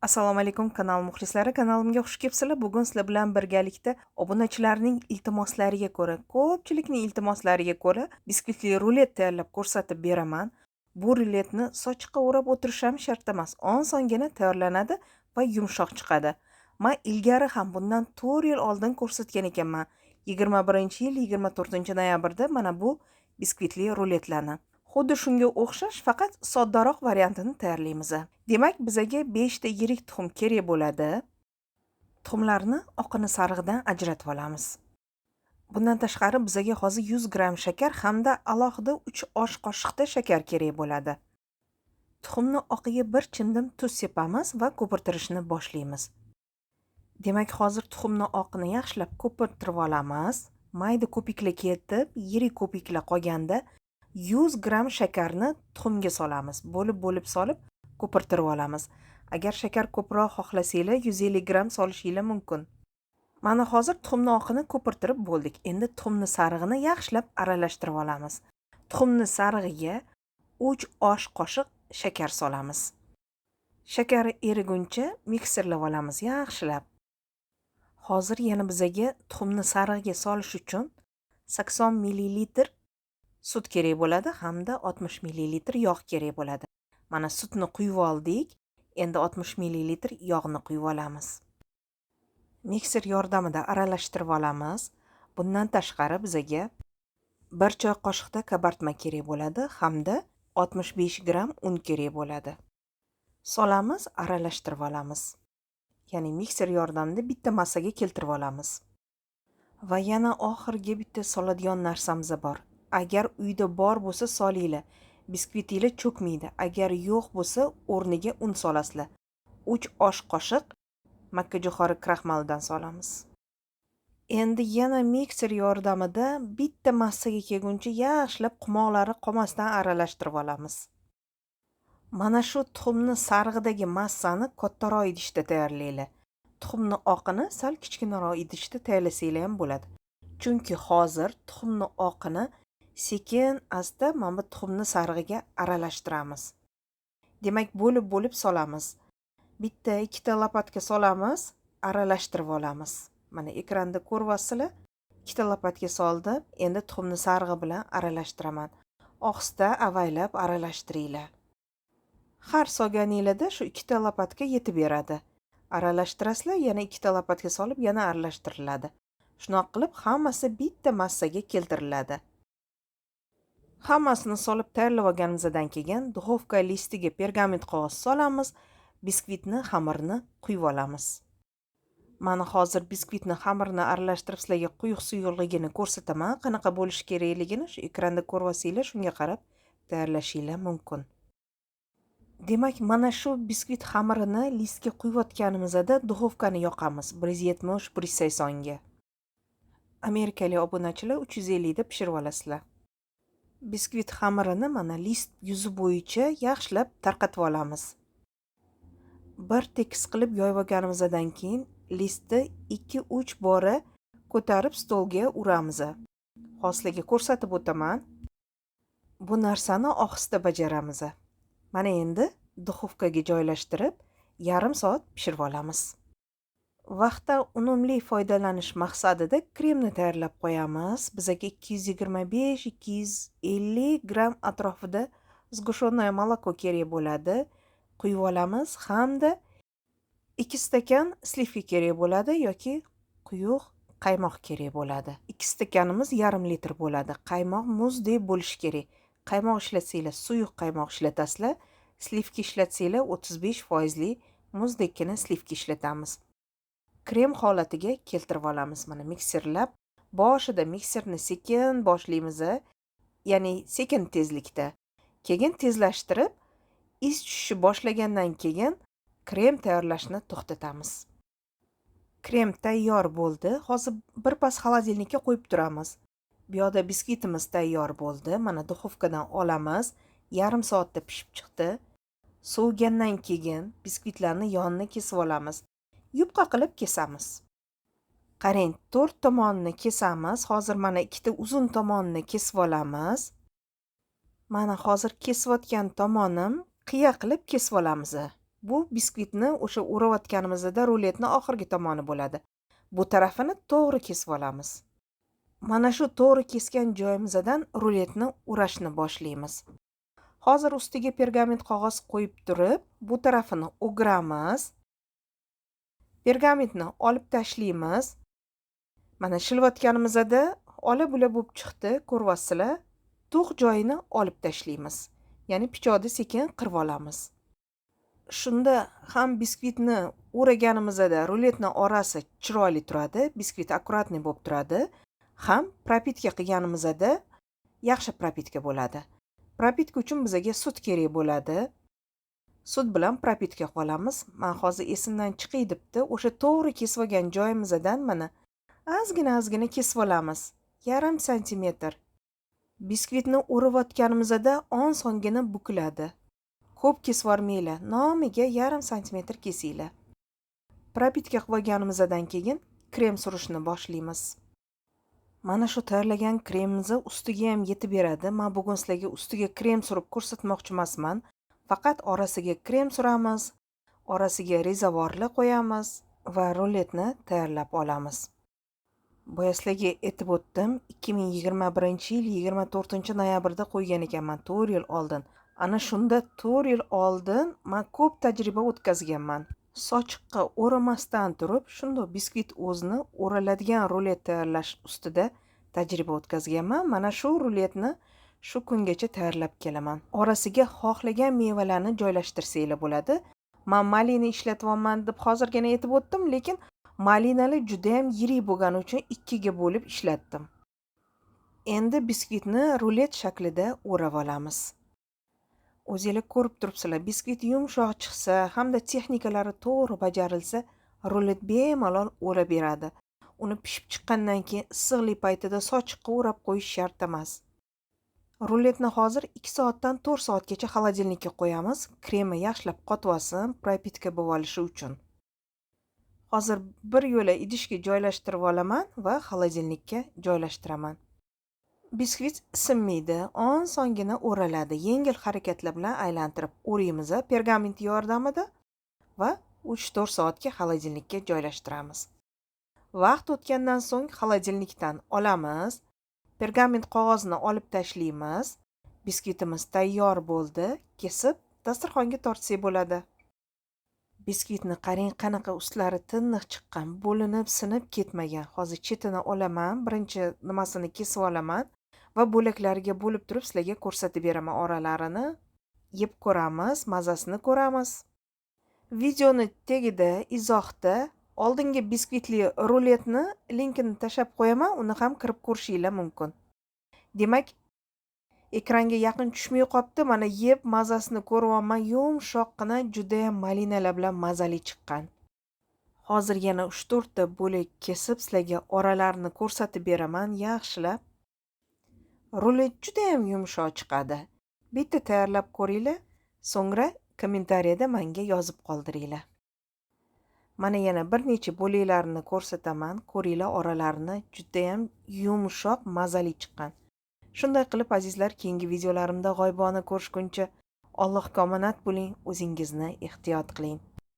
Assalomu alaykum kanal muxlislari, kanalimga xush kelibsizlar. Bugun sizlar bilan birgalikda obunachilarning iltimoslariga ko'ra, ko'pchilikning iltimoslariga ko'ra biskvitli rulet tayyorlab ko'rsatib beraman. Bu ruletni sochiqqa o'rab o'tirish ham shart emas. Osongina tayyorlanadi va yumshoq chiqadi. Men ilgari ham bundan 4 yil oldin ko'rsatgan ekanman. 21-yil 24-noyabrda mana bu biskvitli ruletlarni. Xuddi shunga o'xshash, faqat soddaroq variantini tayyorlaymiz. Demak, bizaga 5 ta yirik tuxum kerak bo'ladi. Tuxumlarni oqini sarig'idan ajratib olamiz. Bundan tashqari bizaga hozir 100 gram shakar hamda alohida 3 osh qoshiqda shakar kerak bo'ladi. Tuxumni oqiga bir chimdim tuz sepamiz va ko'pirtirishni boshlaymiz. Demak, hozir tuxumni oqini yaxshilab ko'pirtirib olamiz. Mayda ko'piklar ketib, yirik ko'piklar qolganda 100 gram shakarni tuxumga solamiz. Bo'lib solib ko'pirtirib olamiz. Agar shakar ko'proq xohlasanglar 150 gram solishinglar mumkin. Mana hozir tuxumni oqini ko'pirtirib bo'ldik. Endi tuxumni sarig'ini yaxshilab aralashtirib olamiz. Tuxumni sarig'iga 3 osh qoshiq shakar solamiz. Shakari eriguncha mikserlab olamiz yaxshilab. Hozir yana bizaga tuxumni sarig'iga solish uchun 80 ml sut kerak bo'ladi hamda 60 ml yog' kerak bo'ladi. Mana sutni quyib oldik. Endi 60 ml yog'ni quyib olamiz. Mikser yordamida aralashtirib olamiz. Bundan tashqari bizaga 1 choy qoshiqda kabartma kerak bo'ladi hamda 65 gram un kerak bo'ladi. Solamiz, aralashtirib olamiz. Ya'ni mikser yordamida bitta massaga keltirib olamiz. Va yana oxirgi bitta soladigan narsamiz bor. Agar uyda bor bo'lsa solinglar. Biskvitinglar cho'kmaydi. Agar yo'q bo'lsa o'rniga un solasizlar. 3 osh qoshiq makkajo'xori kraxmalidan solamiz. Endi yana mikser yordamida bitta massaga kelguncha yaxshilab qumoqlari qolmasdan aralashtirib olamiz. Mana shu tuxumni sarig'idagi massani kattaroq idishda tayyorlaylar. Tuxumni oqini sal kichkinaroq idishda tayyorlasanglar ham bo'ladi. Chunki hozir tuxumni oqini sekin asta mana bu tuxumni sarig'iga aralashtiramiz. Demak, bo'lib solamiz. Bitta, ikkita lopatka solamiz, aralashtirib olamiz. Mana ekranda ko'ryapsizlar. Ikkita lopatka soldim. Endi tuxumni sarig'i bilan aralashtiraman. Ohista avaylab aralashtiringlar. Har solganinglarda shu ikkita lopatka yetib beradi. Aralashtirasizlar, yana ikkita lopatka solib yana aralashtiriladi. Shunaqa qilib hammasi bitta massaga keltiriladi. Hammasini solib tayyorlab olganimizdan keyin duxovka listiga pergament qog'oz solamiz, biskvitni xamirini quyib olamiz. Mana hozir biskvitni xamirini aralashtirib sizlarga quyuq suyuqligini ko'rsataman. Qanaqa bo'lishi kerakligini shu ekranda ko'ryapsizlar, shunga qarab tayyorlashinglar mumkin. Demak, mana shu biskvit xamirini listga quyayotganimizda duxovkani yoqamiz 170-180 ga. Amerikalik obunachilar 350 da pishirib olasizlar. Biskvit xamirini mana list yuzi bo'yicha yaxshilab tarqatib olamiz. Bir tekis qilib yoyib olganimizdan keyin listni 2-3 bora ko'tarib stolga uramiz. Hozirga ko'rsatib o'taman. Bu narsani ohista bajaramiz. Mana endi duxovkaga joylashtirib, yarim soat pishirib olamiz. Vaqtdan unumli foydalanish maqsadida kremni tayyorlab qo'yamiz. Bizaga 225-250 gram atrofida sgushonoye moloko kerak bo'ladi. Quyib olamiz hamda 2 stakan slivka kerak bo'ladi yoki quyuq qaymoq kerak bo'ladi. 2 stakanimiz yarim litr bo'ladi. Qaymoq muzdek bo'lishi kerak. Qaymoq ishlatsanglar suyuq qaymoq ishlatasizlar. Slivka ishlatsanglar 35% muzdekkina slivka ishlatamiz. Krem holatiga keltirib olamiz. Mana mikserlab, boshida mikserni sekin boshlaymiz, ya'ni sekin tezlikda. Keyin tezlashtirib, iz tushishi boshlagandan keyin krem tayyorlashni to'xtatamiz. Krem tayyor bo'ldi. Hozir birpas xolodilnikka qo'yib turamiz. Bu yoqda biskvitimiz tayyor bo'ldi. Mana duxovkadan olamiz. Yarim soatda pishib chiqdi. Sovigandan keyin biskvitlarni yonini kesib olamiz. Yupqa qilib kesamiz. Qarang, 4 tomonini kesamiz. Hozir mana ikkita uzun tomonini kesib olamiz. Mana hozir kesayotgan tomonim qiya qilib kesib olamiz. Bu biskvitni o'sha urayotganimizda ruletni oxirgi tomoni bo'ladi. Bu tarafini to'g'ri kesib olamiz. Mana shu to'g'ri kesgan joyimizdan ruletni urashni boshlaymiz. Hozir ustiga pergament qog'oz qo'yib turib, bu tarafini o'giramiz. Pergamentni olib tashlaymiz. Mana shilvatganimizda ola-bula bo'lib chiqdi, ko'ryapsizlar. To'q joyini olib tashlaymiz. Ya'ni pichoqni sekin qirib olamiz. Shunda ham biskvitni o'raganimizda ruletning orasi chiroyli turadi, biskvit akkuratniy bo'lib turadi. Ham propitka qilganimizda yaxshi propitka bo'ladi. Propitka uchun bizga sut kerak bo'ladi. Sut bilan propitka qilamiz. Men hozir esimdan chiqay debdi, o'sha to'g'ri kesib olgan joyimizdan mana ozgina kesib olamiz. 0,5 santimetr. Biskvitni o'rayotganimizda osongina bukiladi. Ko'p kesib olmanglar, nomiga 0,5 santimetr kesinglar. Propitka qilib olganimizdan keyin krem surishni boshlaymiz. Mana shu tayyorlagan kremimizni ustiga ham yetib beradi. Men bugun sizlarga ustiga krem surib ko'rsatmoqchi emasman. Faqat orasiga krem suramiz, orasiga rezavorli qo'yamiz va ruletni tayyorlab olamiz. Boya sizlarga aytib o'tdim, 2021-yil 24-noyabrda qo'ygan ekanman, 4 yil oldin. Ana shunda 4 yil oldin men ko'p tajriba o'tkazganman. Sochiqqa o'ramasdan turib, shunday biskvit o'zini o'raladigan rulet tayyorlash ustida tajriba o'tkazganman. Mana shu ruletni shu kungacha tayyorlab kelaman. Orasiga xohlagan mevalarni joylashtirsanglar bo'ladi. Men malina ishlatyapman deb hozirgina aytib o'tdim, lekin malinali juda ham yirik bo'lgani uchun ikkiga bo'lib ishlatdim. Endi biskvitni rulet shaklida o'rab olamiz. O'zinglar ko'rib turibsizlar, biskvit yumshoq chiqsa hamda texnikalari to'g'ri bajarilsa, rulet bemalol o'ra beradi. Uni pishib chiqqandan keyin issiqlik paytida sochiqqa o'rab qo'yish shart emas. Ruletni hozir 2 soatdan 4 soatgacha xolodilnikka qo'yamiz, kremi yaxshilab qotib olsin, propitka bo'lib olishi uchun. Hozir bir yo'la idishga joylashtirib olaman va xolodilnikka joylashtiraman. Biskvit sinmaydi, osongina o'raladi. Yengil harakatlar bilan aylantirib o'raymiz pergament yordamida va 3-4 soatga xolodilnikka joylashtiramiz. Vaqt o'tgandan so'ng xolodilnikdan olamiz. Pergament qog'ozni olib tashlaymiz. Biskvitimiz tayyor bo'ldi. Kesib dasturxonga tortsak bo'ladi. Biskvitni qarang, qanaqa ustlari tiniq chiqqan, bo'linib, sinib ketmagan. Hozir chetini olaman, birinchi nimasini kesib olaman va bo'laklariga bo'lib turib sizlarga ko'rsatib beraman oralarini. Yeb ko'ramiz, mazasini ko'ramiz. Videoni tagida izohda oldingi biskvitli ruletni linkini tashlab qo'yaman, uni ham kirib ko'rishinglar mumkin. Demak, ekranga yaqin tushmay qopti, mana yeb mazasini ko'ryapman, yumshoqqina, juda ham malinalar bilan mazali chiqqan. Hozir yana 3-4 ta bo'lak kesib sizlarga oralarini ko'rsatib beraman yaxshilab. Rulet juda ham yumshoq chiqadi. Bitta tayyorlab ko'ringlar, so'ngra kommentariyada menga yozib qoldiringlar. Mana yana bir necha bo'laklarini ko'rsataman, ko'ringlar oralarini, juda ham yumshoq, mazali chiqqan. Shunday qilib azizlar, keyingi videolarimda g'oyibona ko'rishguncha Allohga omonat bo'ling, o'zingizni ehtiyot qiling.